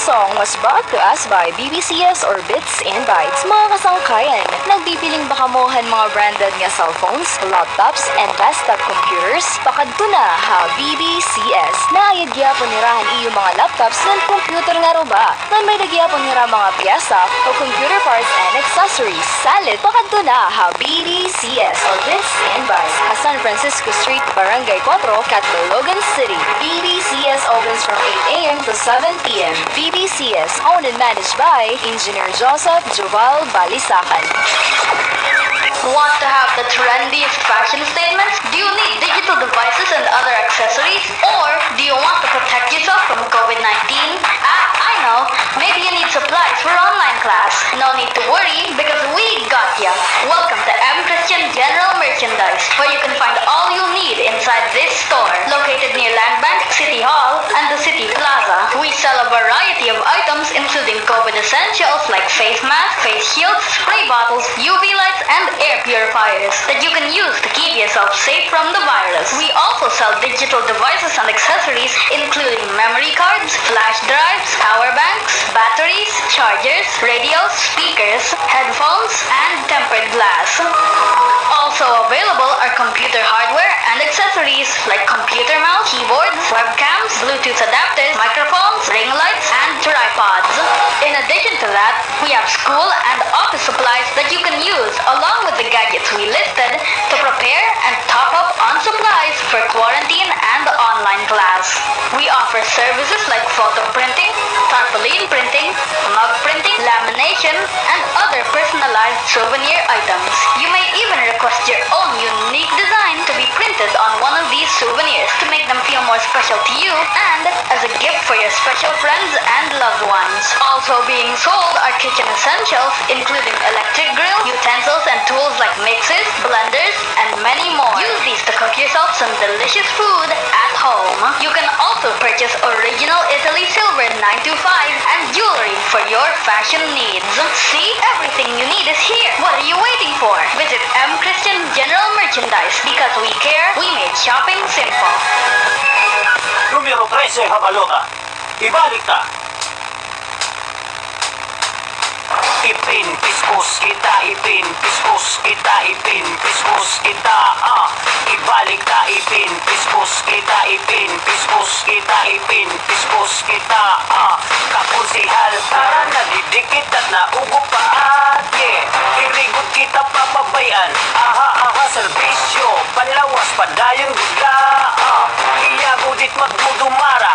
song was brought to us by BBCS or Bits and Bytes. Mga kasangkayan, nagbibiling bakamohan mga branded nga cellphones, laptops, and desktop computers? Pakadto na ha BBCS. Naayad gyapon nirahan iyo mga laptops ng computer nga roba. Nan may nagyapon nira mga piyesa o computer parts and accessories. Salit, pakadto na ha BBCS or Bits and Bytes. San Francisco Street, Barangay 4, Catalogan City. BBCS opens from 8 a.m. to 7 p.m. BBCS, owned and managed by Engineer Joseph Joval Balisacan. Want to have the trendiest fashion statements? Do you need digital devices and other accessories? Or do you want to protect yourself from COVID-19? I know. Maybe you need supplies for online class. No need to worry because we got ya. Welcome to M. Christian General Merchandise, where you can find all you need inside this store. Located near Land Bank, City Hall, and the City Plaza. We sell a variety of items including COVID essentials like face masks, face shields, spray bottles, UV lights, and air purifiers that you can use to keep yourself safe from the virus. We also sell digital devices and accessories including memory cards, flash drives, power banks, batteries, chargers, radios, speakers, headphones, and tempered glass. Also available are computer hardware and accessories like computer mouse, keyboards, webcams, Bluetooth adapters, microphones, ring lights, and tripods. In addition to that, we have school and office supplies that you can use along with the gadgets we listed to prepare and top up on supplies for quarantine and online class. We offer services like photo printing, tarpaulin printing, mug printing, lamination, and other personalized souvenir items. You may even request your own unique design to be printed on one of these souvenirs to make them feel more special to you and as a gift for your special friends and loved ones. Also being sold are kitchen essentials including electric grill, utensils and tools like mixers, blenders, and many more. Use these to cook yourself some delicious food at home. You can also purchase original Italy silver 925 and jewelry for your fashion needs. See, everything you need is here. What are you waiting for? Visit M. Christian General Merchandise because we care, we made shopping simple. Numero 13, Habalota. Ibalik ta. Ipinpiskos kita, ipinpiskos kita, ipinpiskos kita, ibalik ta, ipinpiskos kita, ipinpiskos kita, ipinpiskos kita, kakonsihal, para nadidikit at naugop pa at irigot kita papabayan, serbisyo, panlawas, padayon gudla, iyagudit magmudumara,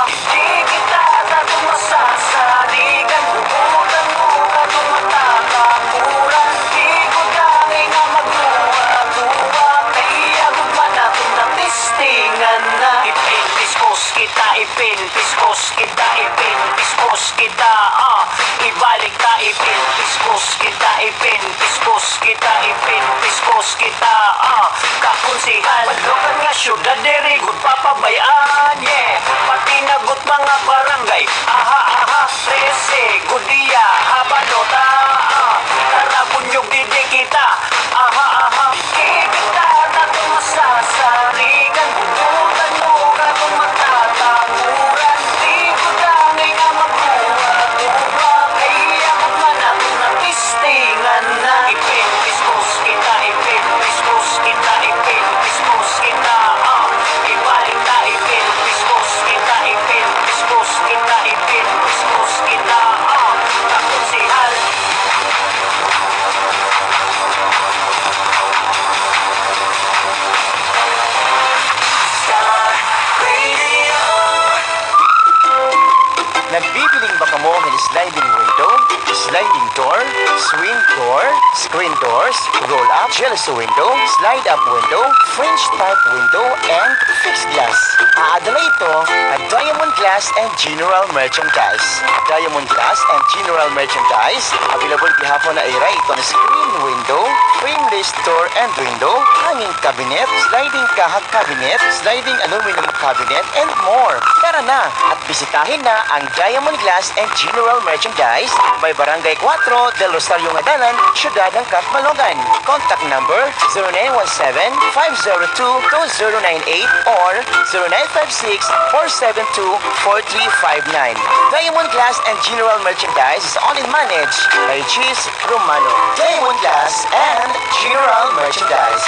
di kita na tumasasaligan, bukutan mo ka tumatatakuran, di ko dangay nga magtuwa-tuwa, kaiyagod man natin natistingan na. Ipinpiskos kita, ipinpiskos kita, ipinpiskos kita, ibalik ta, ipinpiskos kita, ipinpiskos kita, ipinpiskos kita, kakunsihan, madlokan nga syudad, dirigot papabayaan, pati nagot mga barangay, 13, Gudia, Habalota, tarabunyog didi kita, ibita na tumasasarigan, bukutan mo ka tumatatakuran, di ko dangay nga magtuwa-tuwa, kaya kung manatong natistingan na. Ipinpiskos kita, ipinpiskos kita, ipinpiskos kita, ibalik ta, ipinpiskos kita, ipinpiskos kita, ipinpiskos kita, kakonsihal. Star Radio. Nagbibiling ba kamo ng sliding window, sliding door, swing door, screen doors, roll up, geloso window, slide up window, French type window, and fixed glass? Aadala ito at Diamond Glass and General Merchandise. Diamond Glass and General Merchandise, available gihapon na ira ito na screen window, frameless door and window, hanging cabinet, sliding kahak cabinet, sliding aluminum cabinet, and more. Tara Tara na at bisitahin na ang Diamond Glass and General Merchandise by Barangay 4 del Rosario Ngadalan, Syudad ng Catbalogan. Contact number 0917-502-2098 or 0956-472-4359. Diamond Glass and General Merchandise is owned and managed by Cheese Romano. Diamond Glass and General Merchandise.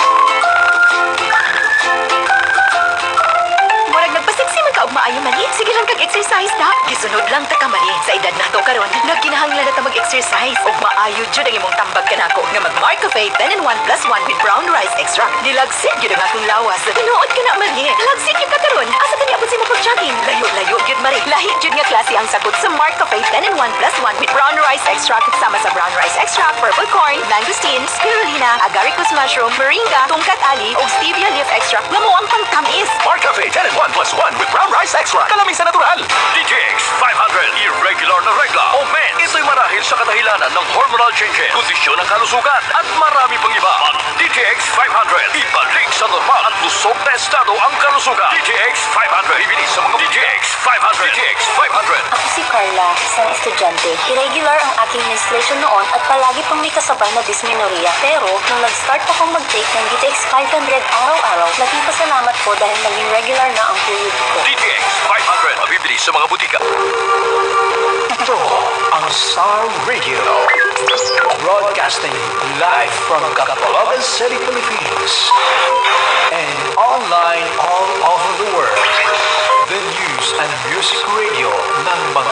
Murag nagpasiksi man ka og maayo mali. Sige lang kag-exercise na. Gisunod lang ta ka mali. Sa edad na to karon, nagkinahanglan na ta mag-exercise. Og maayo jud ang imong tambag kanako nga mag-Mar Cafe 10-in-1 plus 1 with brown rice extract. Nilagsit jud ang akong lawas. Tinuod ka na mali. Lagsit jud ka karon. Asa kani abot sa imong pag-jogging? Layo-layo jud mari. Lahi jud nga klase ang sagot sa Mar Cafe 10-in-1 plus 1 with brown rice extract sama sa brown rice extract, purple corn, mangosteen, spirulina, agaricus mushroom, moringa, tungkat ali ug stevia leaf extract nga mo ang pangtamis. Mar Cafe 10-in-1 plus 1 with brown rice extra. Kalamin sa natural. DTX 500 irregular na regla o men. Ito'y marahil sa kadahilanan ng hormonal changes, kondisyon ng kalusugan at marami pang iba. Ang DTX 500 ibalik sa normal at lusog na estado ang kalusugan. DTX 500 ibili sa mga DTX 500. DTX 500. Ako si Carla, isang estudyante. Irregular ang aking menstruation noon at palagi pang may kasabay na dysmenorrhea. Pero, nung nag-start akong mag-take ng DTX 500 araw-araw, naging pasalamat ko dahil naging regular na ang period ko. DTX 500 mabibili sa mga butika. Ito ang Star Radio. Broadcasting live from Catalogan City, Philippines. And online all over the world. The news and music radio ng mga